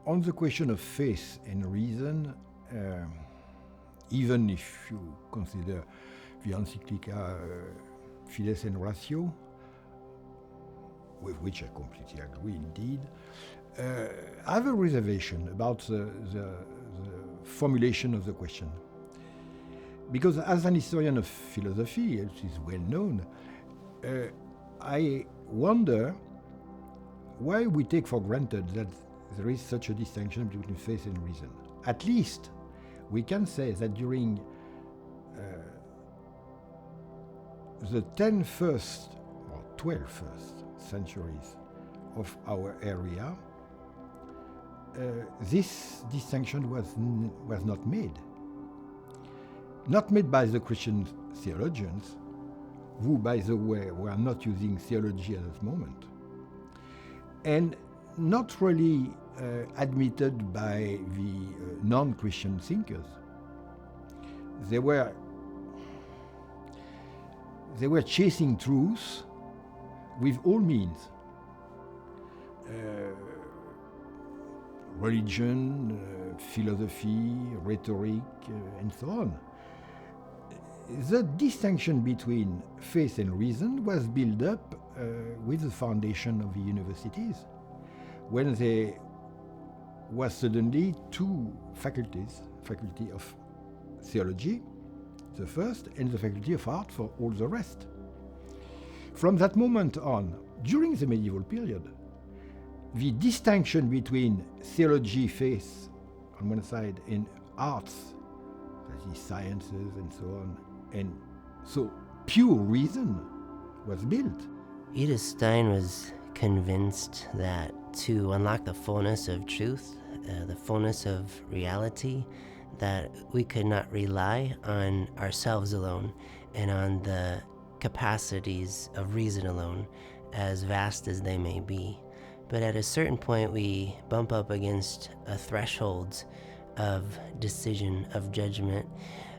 On the question of faith and reason, even if you consider the encyclica Fides and Ratio, with which I completely agree indeed, I have a reservation about the formulation of the question. Because as an historian of philosophy, it is well known, I wonder why we take for granted that there is such a distinction between faith and reason. At least we can say that during the 10 first or 12 first centuries of our area, this distinction was not made. Not made by the Christian theologians, who, by the way, were not using theology at that moment, and not really admitted by the non-Christian thinkers. They were chasing truth with all means. Religion, philosophy, rhetoric, and so on. The distinction between faith and reason was built up with the foundation of the universities, when there was suddenly two faculties, faculty of theology, the first, and the faculty of art for all the rest. From that moment on, during the medieval period, the distinction between theology, faith, on one side, and arts, that is sciences and so on, and so pure reason was built. Edith Stein was convinced that to unlock the fullness of truth, the fullness of reality, that we could not rely on ourselves alone and on the capacities of reason alone, as vast as they may be. But at a certain point, we bump up against a threshold of decision, of judgment,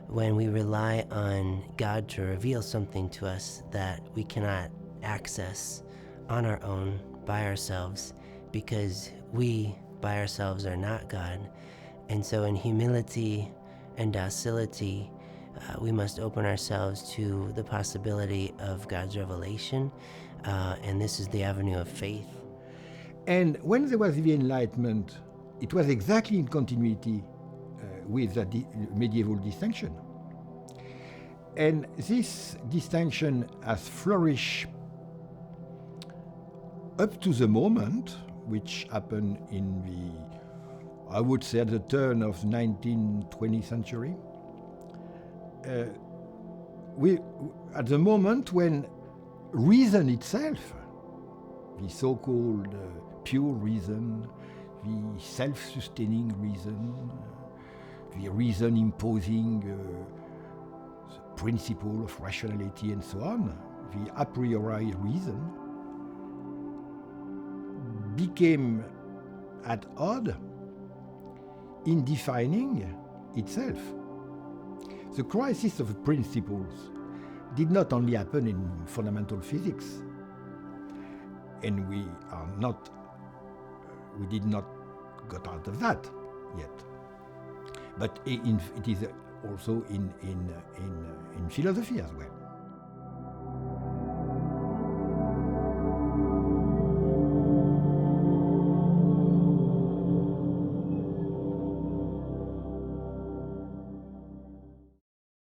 when we rely on God to reveal something to us that we cannot access on our own, by ourselves, because we by ourselves are not God. And so in humility and docility, we must open ourselves to the possibility of God's revelation, and this is the avenue of faith. And when there was the Enlightenment, it was exactly in continuity with the medieval distinction. And this distinction has flourished up to the moment, which happened in the, I would say, at the turn of 19th, 20th century. At the moment when reason itself, the so-called pure reason, the self-sustaining reason, the reason imposing the principle of rationality and so on, the a priori reason, became at odds in defining itself. The crisis of principles did not only happen in fundamental physics, and we did not got out of that yet. But it is also in philosophy as well.